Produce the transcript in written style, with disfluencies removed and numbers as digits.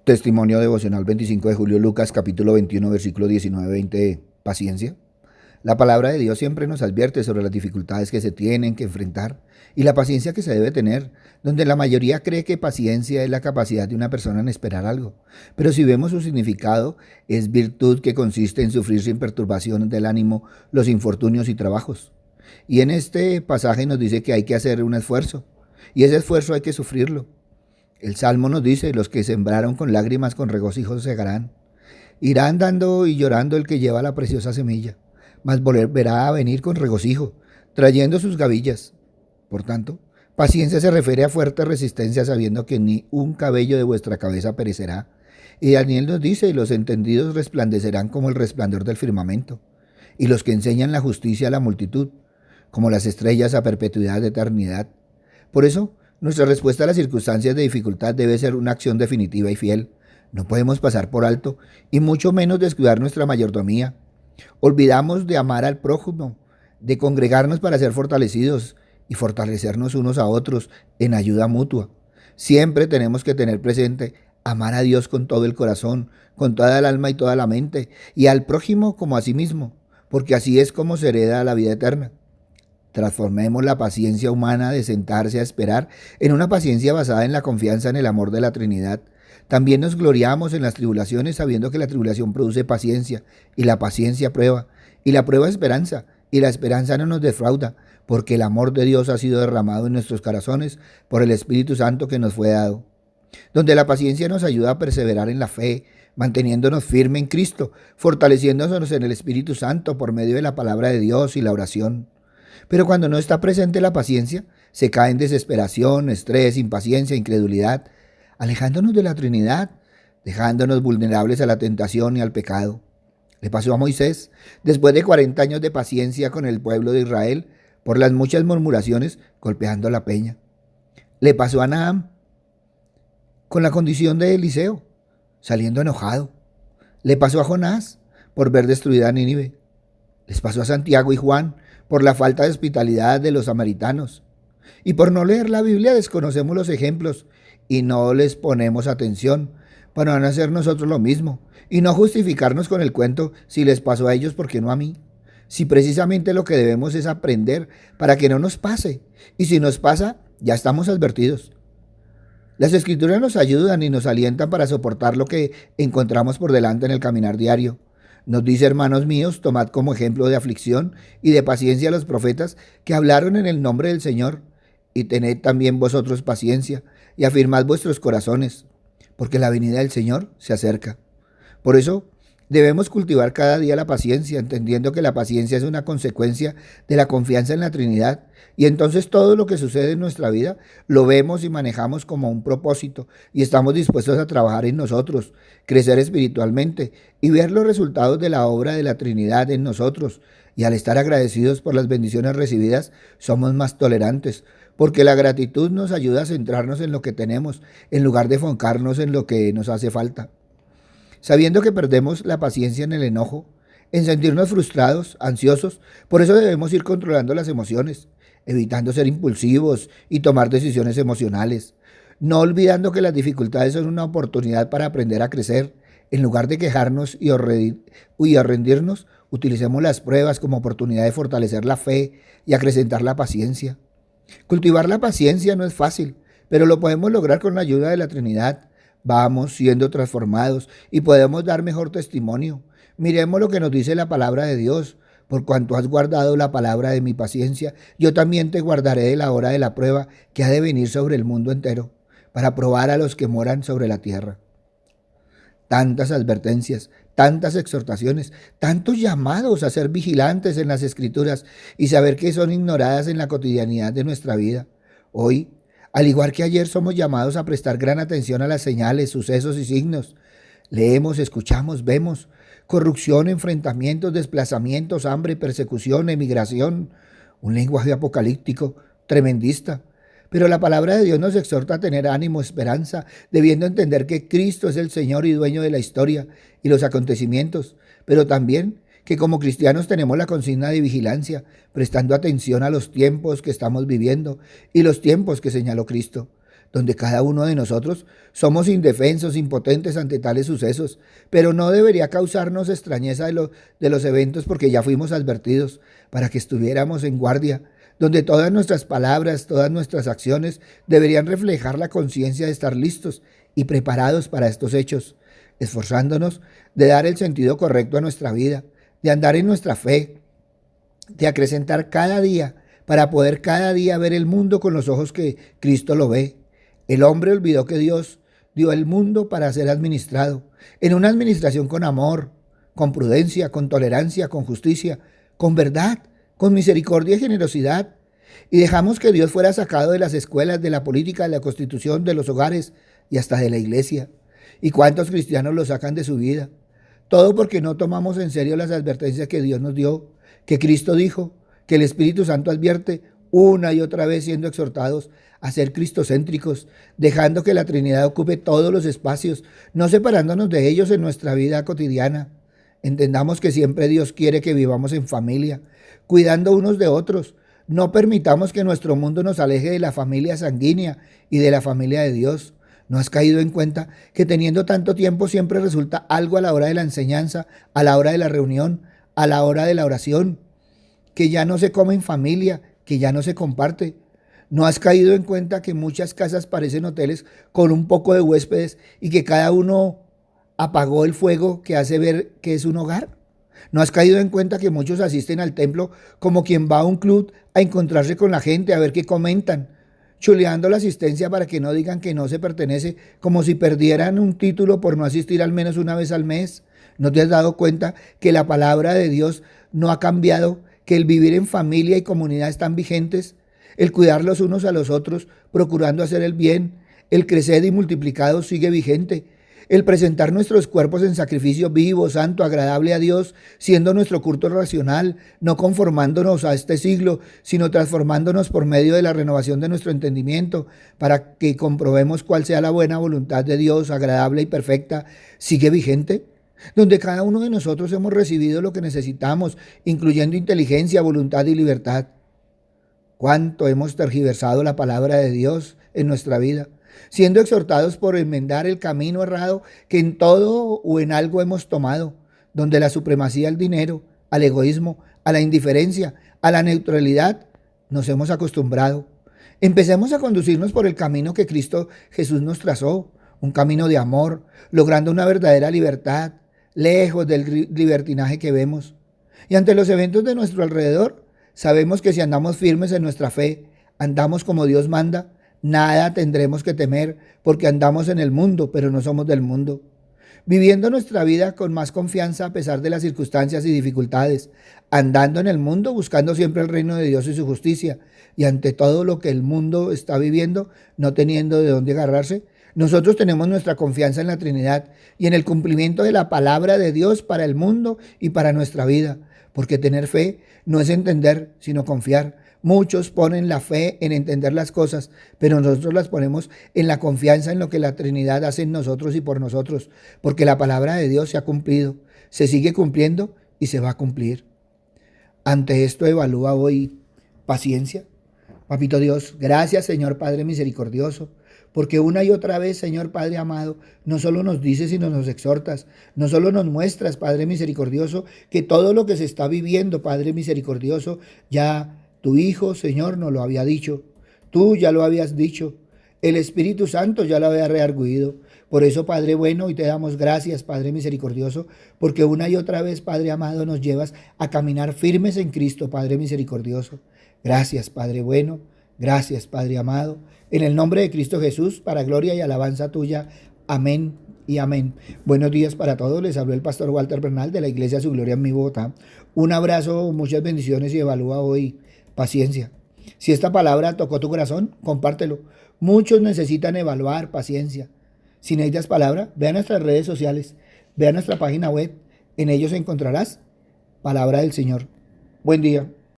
Testimonio devocional 25 de julio, Lucas capítulo 21, versículo 19-20, paciencia. La palabra de Dios siempre nos advierte sobre las dificultades que se tienen que enfrentar y la paciencia que se debe tener, donde la mayoría cree que paciencia es la capacidad de una persona en esperar algo. Pero si vemos su significado, es virtud que consiste en sufrir sin perturbaciones del ánimo los infortunios y trabajos. Y en este pasaje nos dice que hay que hacer un esfuerzo, y ese esfuerzo hay que sufrirlo. El Salmo nos dice, los que sembraron con lágrimas con regocijo segarán. Irá andando y llorando el que lleva la preciosa semilla, mas volverá a venir con regocijo, trayendo sus gavillas. Por tanto, paciencia se refiere a fuerte resistencia, sabiendo que ni un cabello de vuestra cabeza perecerá. Y Daniel nos dice, los entendidos resplandecerán como el resplandor del firmamento, y los que enseñan la justicia a la multitud, como las estrellas a perpetuidad de eternidad. Por eso, nuestra respuesta a las circunstancias de dificultad debe ser una acción definitiva y fiel. No podemos pasar por alto y mucho menos descuidar nuestra mayordomía. Olvidamos de amar al prójimo, de congregarnos para ser fortalecidos y fortalecernos unos a otros en ayuda mutua. Siempre tenemos que tener presente amar a Dios con todo el corazón, con toda el alma y toda la mente, y al prójimo como a sí mismo, porque así es como se hereda la vida eterna. Transformemos la paciencia humana de sentarse a esperar en una paciencia basada en la confianza en el amor de la Trinidad. También nos gloriamos en las tribulaciones sabiendo que la tribulación produce paciencia y la paciencia prueba y la prueba esperanza y la esperanza no nos defrauda porque el amor de Dios ha sido derramado en nuestros corazones por el Espíritu Santo que nos fue dado. Donde la paciencia nos ayuda a perseverar en la fe, manteniéndonos firmes en Cristo, fortaleciéndonos en el Espíritu Santo por medio de la palabra de Dios y la oración. Pero cuando no está presente la paciencia, se cae en desesperación, estrés, impaciencia, incredulidad, alejándonos de la Trinidad, dejándonos vulnerables a la tentación y al pecado. Le pasó a Moisés, después de 40 años de paciencia con el pueblo de Israel, por las muchas murmuraciones, golpeando la peña. Le pasó a Nahán, con la condición de Eliseo, saliendo enojado. Le pasó a Jonás, por ver destruida Nínive. Les pasó a Santiago y Juan, por la falta de hospitalidad de los samaritanos. Y por no leer la Biblia desconocemos los ejemplos y no les ponemos atención para no hacer nosotros lo mismo y no justificarnos con el cuento si les pasó a ellos, ¿por qué no a mí? Si precisamente lo que debemos es aprender para que no nos pase, y si nos pasa, ya estamos advertidos. Las Escrituras nos ayudan y nos alientan para soportar lo que encontramos por delante en el caminar diario. Nos dice, hermanos míos, tomad como ejemplo de aflicción y de paciencia a los profetas que hablaron en el nombre del Señor, y tened también vosotros paciencia y afirmad vuestros corazones, porque la venida del Señor se acerca. Por eso debemos cultivar cada día la paciencia, entendiendo que la paciencia es una consecuencia de la confianza en la Trinidad, y entonces todo lo que sucede en nuestra vida lo vemos y manejamos como un propósito, y estamos dispuestos a trabajar en nosotros, crecer espiritualmente y ver los resultados de la obra de la Trinidad en nosotros. Y al estar agradecidos por las bendiciones recibidas, somos más tolerantes, porque la gratitud nos ayuda a centrarnos en lo que tenemos, en lugar de enfocarnos en lo que nos hace falta. Sabiendo que perdemos la paciencia en el enojo, en sentirnos frustrados, ansiosos, por eso debemos ir controlando las emociones, evitando ser impulsivos y tomar decisiones emocionales, no olvidando que las dificultades son una oportunidad para aprender a crecer. En lugar de quejarnos y rendirnos, utilicemos las pruebas como oportunidad de fortalecer la fe y acrecentar la paciencia. Cultivar la paciencia no es fácil, pero lo podemos lograr con la ayuda de la Trinidad. Vamos siendo transformados y podemos dar mejor testimonio. Miremos lo que nos dice la palabra de Dios. Por cuanto has guardado la palabra de mi paciencia, yo también te guardaré de la hora de la prueba que ha de venir sobre el mundo entero, para probar a los que moran sobre la tierra. Tantas advertencias, tantas exhortaciones, tantos llamados a ser vigilantes en las Escrituras y saber que son ignoradas en la cotidianidad de nuestra vida. Hoy, al igual que ayer, somos llamados a prestar gran atención a las señales, sucesos y signos. Leemos, escuchamos, vemos corrupción, enfrentamientos, desplazamientos, hambre, persecución, emigración, un lenguaje apocalíptico, tremendista. Pero la palabra de Dios nos exhorta a tener ánimo, esperanza, debiendo entender que Cristo es el Señor y dueño de la historia y los acontecimientos, pero también que como cristianos tenemos la consigna de vigilancia, prestando atención a los tiempos que estamos viviendo y los tiempos que señaló Cristo. donde cada uno de nosotros somos indefensos, impotentes ante tales sucesos, pero no debería causarnos extrañeza de los eventos porque ya fuimos advertidos para que estuviéramos en guardia, donde todas nuestras palabras, todas nuestras acciones deberían reflejar la conciencia de estar listos y preparados para estos hechos, esforzándonos de dar el sentido correcto a nuestra vida, de andar en nuestra fe, de acrecentar cada día para poder cada día ver el mundo con los ojos que Cristo lo ve. El hombre olvidó que Dios dio el mundo para ser administrado, en una administración con amor, con prudencia, con tolerancia, con justicia, con verdad, con misericordia y generosidad. Y dejamos que Dios fuera sacado de las escuelas, de la política, de la constitución, de los hogares y hasta de la iglesia. ¿Y cuántos cristianos lo sacan de su vida? Todo porque no tomamos en serio las advertencias que Dios nos dio, que Cristo dijo, que el Espíritu Santo advierte una y otra vez, siendo exhortados a ser cristocéntricos, dejando que la Trinidad ocupe todos los espacios, no separándonos de ellos en nuestra vida cotidiana. Entendamos que siempre Dios quiere que vivamos en familia, cuidando unos de otros. No permitamos que nuestro mundo nos aleje de la familia sanguínea y de la familia de Dios. ¿No has caído en cuenta que teniendo tanto tiempo siempre resulta algo a la hora de la enseñanza, a la hora de la reunión, a la hora de la oración? Que ya no se come en familia, que ya no se comparte. ¿No has caído en cuenta que muchas casas parecen hoteles con un poco de huéspedes y que cada uno apagó el fuego que hace ver que es un hogar? ¿No has caído en cuenta que muchos asisten al templo como quien va a un club a encontrarse con la gente, a ver qué comentan, chuleando la asistencia para que no digan que no se pertenece, como si perdieran un título por no asistir al menos una vez al mes? ¿No te has dado cuenta que la palabra de Dios no ha cambiado, que el vivir en familia y comunidad están vigentes, el cuidar los unos a los otros, procurando hacer el bien, el crecer y multiplicado sigue vigente, el presentar nuestros cuerpos en sacrificio vivo, santo, agradable a Dios, siendo nuestro culto racional, no conformándonos a este siglo, sino transformándonos por medio de la renovación de nuestro entendimiento, para que comprobemos cuál sea la buena voluntad de Dios, agradable y perfecta, sigue vigente, donde cada uno de nosotros hemos recibido lo que necesitamos, incluyendo inteligencia, voluntad y libertad. ¿Cuánto hemos tergiversado la palabra de Dios en nuestra vida, siendo exhortados por enmendar el camino errado que en todo o en algo hemos tomado, donde la supremacía al dinero, al egoísmo, a la indiferencia, a la neutralidad, nos hemos acostumbrado? Empecemos a conducirnos por el camino que Cristo Jesús nos trazó, un camino de amor, logrando una verdadera libertad, lejos del libertinaje que vemos. Y ante los eventos de nuestro alrededor, sabemos que si andamos firmes en nuestra fe, andamos como Dios manda, nada tendremos que temer, porque andamos en el mundo, pero no somos del mundo. Viviendo nuestra vida con más confianza a pesar de las circunstancias y dificultades, andando en el mundo, buscando siempre el reino de Dios y su justicia, y ante todo lo que el mundo está viviendo, no teniendo de dónde agarrarse, nosotros tenemos nuestra confianza en la Trinidad y en el cumplimiento de la palabra de Dios para el mundo y para nuestra vida, porque tener fe no es entender, sino confiar. Muchos ponen la fe en entender las cosas, pero nosotros las ponemos en la confianza en lo que la Trinidad hace en nosotros y por nosotros, porque la palabra de Dios se ha cumplido, se sigue cumpliendo y se va a cumplir. Ante esto evalúa hoy paciencia. Papito Dios, gracias Señor Padre misericordioso, porque una y otra vez, Señor Padre amado, no solo nos dices, sino nos exhortas, no solo nos muestras, Padre misericordioso, que todo lo que se está viviendo, Padre misericordioso, ya tu Hijo, Señor, nos lo había dicho, tú ya lo habías dicho, el Espíritu Santo ya lo había reargüido. Por eso, Padre bueno, hoy te damos gracias, Padre misericordioso, porque una y otra vez, Padre amado, nos llevas a caminar firmes en Cristo, Padre misericordioso. Gracias, Padre bueno, gracias, Padre amado, en el nombre de Cristo Jesús, para gloria y alabanza tuya. Amén y amén. Buenos días para todos, les habló el pastor Walter Bernal de la Iglesia Su Gloria en mi Bogotá. Un abrazo, muchas bendiciones y evalúa hoy paciencia. Si esta palabra tocó tu corazón, compártelo. Muchos necesitan evaluar paciencia. Si necesitas palabra, ve a nuestras redes sociales, ve a nuestra página web, en ellos encontrarás palabra del Señor. Buen día.